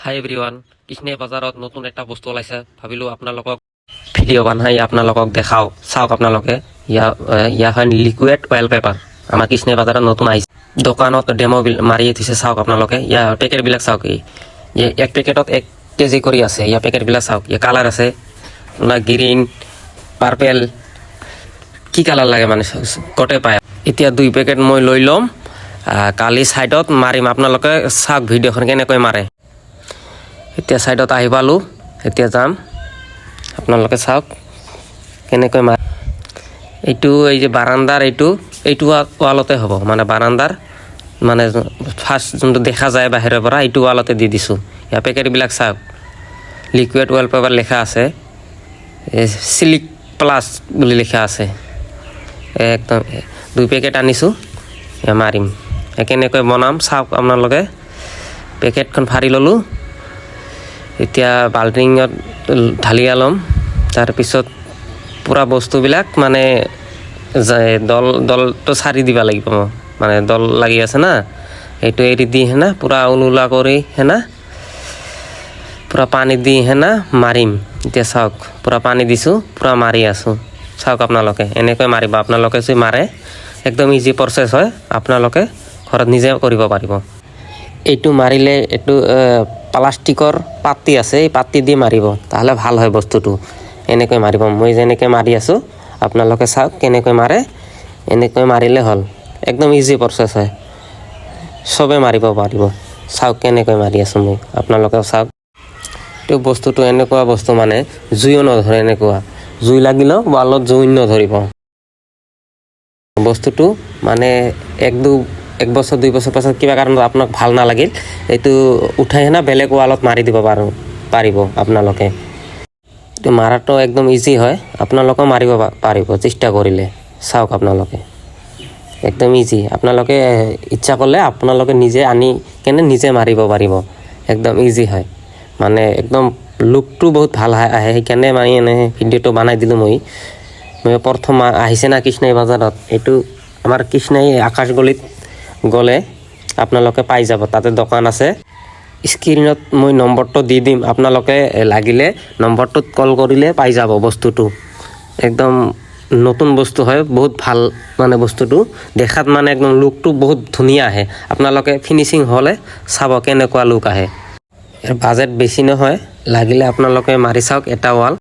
হাই এভৰিওয়ান, কৃষ্ণে বজাৰত নতুন এটা বস্তু ওলাইছে, ভাবিলোঁ আপোনালোকক ভিডিঅ' বনাই আপোনালোকক দেখাওঁ। চাওক আপোনালোকে, ইয়া হয় লিকুইড অইল পেপাৰ। আমাৰ কৃষ্ণে বজাৰত নতুন আহিছে, দোকানত ডেমো মাৰি দিছে। চাওক আপোনালোকে, ইয়াৰ পেকেটবিলাক চাওক। এক পেকেটত 1 কেজি কৰি আছে। ইয়াৰ পেকেটবিলাক চাওক, ইয়াৰ কালাৰ আছে গ্ৰীণ, পাৰ্পেল, কি কালাৰ লাগে মানে গোটেই পায়। এতিয়া 2 পেকেট মই লৈ ল'ম, কালি ছাইডত মাৰিম। আপোনালোকে চাওক ভিডিঅ'খন কেনেকৈ মাৰে। এতিয়া ছাইডত আহি পালোঁ, এতিয়া যাম। আপোনালোকে চাওক কেনেকৈ মাৰে। এইটো এই যে বাৰান্দাৰ এইটো ৱালতে হ'ব, মানে বাৰান্দাৰ মানে ফাৰ্ষ্ট যোনটো দেখা যায় বাহিৰৰ পৰা, এইটো ৱালতে দি দিছোঁ। ইয়াৰ পেকেটবিলাক চাওক, লিকুইড ৱাল পেপাৰ লিখা আছে, চিলিক প্লাছ বুলি লিখা আছে। একদম 2 পেকেট আনিছোঁ, মাৰিম। কেনেকৈ বনাম চাওক আপোনালোকে। পেকেটখন ফাৰি ল'লোঁ, এতিয়া বাল্টিঙত ঢালি ল'ম। তাৰপিছত পূৰা বস্তুবিলাক মানে দলটো চাৰি দিব লাগিব, মানে দল লাগি আছে না, সেইটো এৰি দি হেনা পূৰা ওলোলা কৰি হেনা পূৰা পানী দি হেনা মাৰিম। এতিয়া চাওক পূৰা পানী দিছোঁ, পূৰা মাৰি আছোঁ। চাওক আপোনালোকে এনেকৈ মাৰিব। আপোনালোকে যদি মাৰে একদম ইজি প্ৰচেছ হয়, আপোনালোকে ঘৰত নিজে কৰিব পাৰিব। এইটো মাৰিলে এইটো প্লাষ্টিকৰ পাতি আছে, এই পাতি দি মাৰিব, তাহলে ভাল হয় বস্তুটো। এনেকৈ মাৰিব, মই যেনেকৈ মাৰি আছোঁ আপোনালোকে চাওক কেনেকৈ মাৰে। এনেকৈ মাৰিলে হ'ল, একদম ইজি প্ৰচেছ হয়, চবে মাৰিব পাৰিব। চাওক কেনেকৈ মাৰি আছোঁ মই, আপোনালোকেও চাওক। এইটো বস্তুটো এনেকুৱা বস্তু মানে জুইও নধৰে, এনেকুৱা জুই লাগিলেও ৱালত জুই নধৰিব বস্তুটো। মানে 1 বছৰ 2 বছৰ পাছত কিবা কাৰণত আপোনাক ভাল নালাগিল, এইটো উঠাই হেনা বেলেগ ৱালত মাৰি দিব পাৰিব আপোনালোকে। এইটো মাৰাটো একদম ইজি হয়, আপোনালোকেও মাৰিব পাৰিব চেষ্টা কৰিলে। চাওক আপোনালোকে একদম ইজি। আপোনালোকে ইচ্ছা কৰিলে আপোনালোকে নিজে আনি কেনে নিজে মাৰিব পাৰিব, একদম ইজি হয়। মানে একদম লুকটো বহুত ভাল আহে, সেইকাৰণে মানে এনে ভিডিঅ'টো বনাই দিলোঁ। মই প্ৰথম আহিছে না কৃষ্ণাই বজাৰত, এইটো আমাৰ কৃষ্ণাই আকাশগলিত গ'লে আপোনালোকে পাই যাব, তাতে দোকান আছে। স্ক্ৰীণত মই নম্বৰটো দি দিম, আপোনালোকে লাগিলে নম্বৰটোত কল কৰিলে পাই যাব বস্তুটো। একদম নতুন বস্তু হয়, বহুত ভাল মানে বস্তুটো দেখাত, মানে একদম লুকটো বহুত ধুনীয়া আহে। আপোনালোকে ফিনিচিং হ'লে চাব কেনেকুৱা লুক আহে। ইয়াৰ বাজেট বেছি নহয়, লাগিলে আপোনালোকে মাৰি চাওক এটা ৱাল।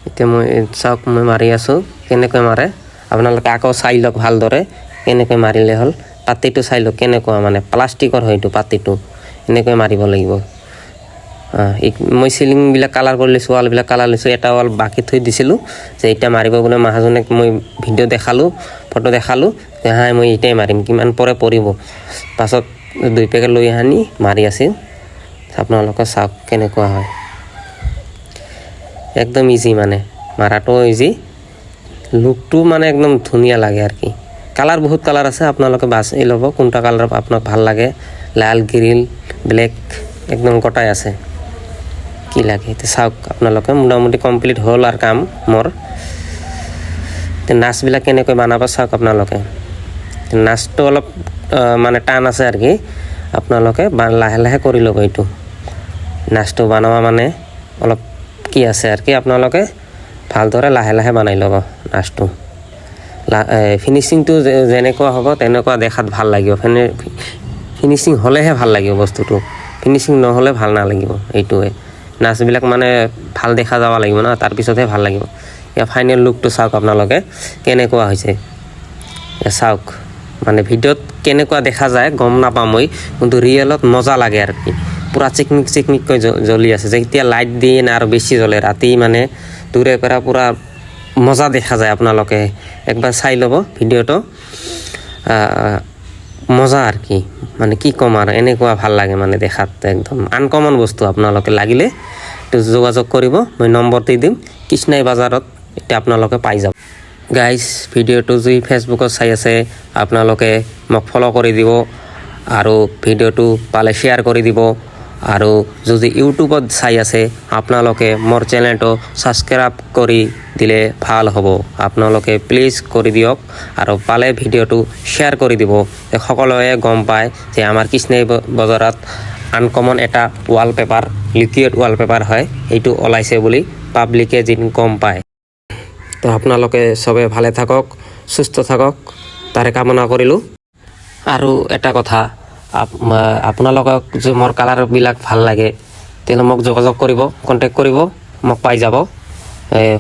এতিয়া মই চাওক মই মাৰি আছোঁ, কেনেকৈ মাৰে আপোনালোকে আকৌ চাই লওক ভালদৰে কেনেকৈ মাৰিলে হ'ল। পাতিটো চাই লওক কেনেকুৱা, মানে প্লাষ্টিকৰ হয়তো পাতিটো, এনেকৈ মাৰিব লাগিব। মই চিলিংবিলাক কালাৰ কৰি লৈছোঁ, ৱালবিলাক কালাৰ লৈছোঁ। এটা ৱাল বাকী থৈ দিছিলোঁ যে এতিয়া মাৰিব বোলে। মহাজনক মই ভিডিঅ' দেখালোঁ, ফটো দেখালোঁ, হাই মই এতিয়াই মাৰিম, কিমান পৰে পৰিব। পাছত 2 পেকেট লৈ আনি মাৰি আছিল। আপোনালোকে চাওক কেনেকুৱা হয়, একদম ইজি, মানে মাৰাটো ইজি, লুকটো মানে একদম ধুনীয়া লাগে আৰু কি। কালাৰ বহুত কালাৰ আছে, আপোনালোকে বাছি ল'ব কোনটা কালাৰ আপোনাক ভাল লাগে। লাল, গ্ৰীণ, ব্লেক, একদম গোটাই আছে, কি লাগে এতিয়া চাওক আপোনালোকে। মোটামুটি কমপ্লিট হ'ল আৰু কাম মোৰ। নাচবিলাক কেনেকৈ বনাব চাওক আপোনালোকে। নাচটো অলপ মানে টান আছে আৰু কি, আপোনালোকে লাহে লাহে কৰি ল'ব। এইটো নাচটো বনোৱা মানে অলপ কি আছে আৰু কি, আপোনালোকে ভালদৰে লাহে লাহে বনাই ল'ব নাচটো। ফিনিচিংটো যেনেকুৱা হ'ব তেনেকুৱা দেখাত ভাল লাগিব। ফিনিচিং হ'লেহে ভাল লাগিব বস্তুটো, ফিনিচিং নহ'লে ভাল নালাগিব। এইটোৱে নাচবিলাক মানে ভাল দেখা যাব লাগিব না, তাৰপিছতহে ভাল লাগিব। ইয়াৰ ফাইনেল লুকটো চাওক আপোনালোকে কেনেকুৱা হৈছে। চাওক মানে ভিডিঅ'ত কেনেকুৱা দেখা যায় গম নাপাওঁ মই, কিন্তু ৰিয়েলত মজা লাগে আৰু কি। পূৰা চিকমিক চিকমিককৈ জ্বলি আছে, যেতিয়া লাইট দিয়ে না আৰু বেছি জ্বলে ৰাতি, মানে দূৰে পৰা পূৰা মজা দেখা যায়। আপোনালোকে একবাৰ চাই ল'ব ভিডিঅ'টো, মজা আৰু কি, মানে কি ক'ম আৰু, এনেকুৱা ভাল লাগে মানে দেখাত। একদম আনকমন বস্তু। আপোনালোকে লাগিলে এইটো যোগাযোগ কৰিব, মই নম্বৰ দি দিম। কৃষ্ণাই বজাৰত এতিয়া আপোনালোকে পাই যাব। গাইজ, ভিডিঅ'টো যদি ফেচবুকত চাই আছে আপোনালোকে মোক ফ'ল' কৰি দিব, আৰু ভিডিঅ'টো পালে শ্বেয়াৰ কৰি দিব। আৰু যদি ইউটিউবত চাই আছে আপোনালোকে মোৰ চেনেলটো ছাবস্ক্ৰাইব কৰি দিলে ভাল হ'ব। আপোনালোকে প্লিজ কৰি দিয়ক, আৰু পালে ভিডিঅ'টো শ্বেয়াৰ কৰি দিব, সকলোৱে গম পায় যে আমাৰ কৃষ্ণাই বজাৰত আনকমন এটা ৱালপেপাৰ লিকুইড ৱালপেপাৰ হয় এইটো ওলাইছে বুলি পাব্লিকে যেন গম পায় তো আপোনালোকে চবে ভালে থাকক সুস্থ থাকক তাৰে কামনা কৰিলোঁ আৰু এটা কথা আপোনালোকক যে মোৰ কালাৰবিলাক ভাল লাগে তেনে মোক যোগাযোগ কৰিব কণ্টেক্ট কৰিব মোক পাই যাব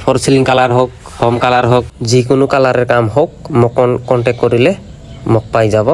ফৰ চিলিং কালাৰ হওক হোম কালাৰ হওক যিকোনো কালাৰৰ কাম হওক মোক কণ্টেক্ট কৰিলে মোক পাই যাব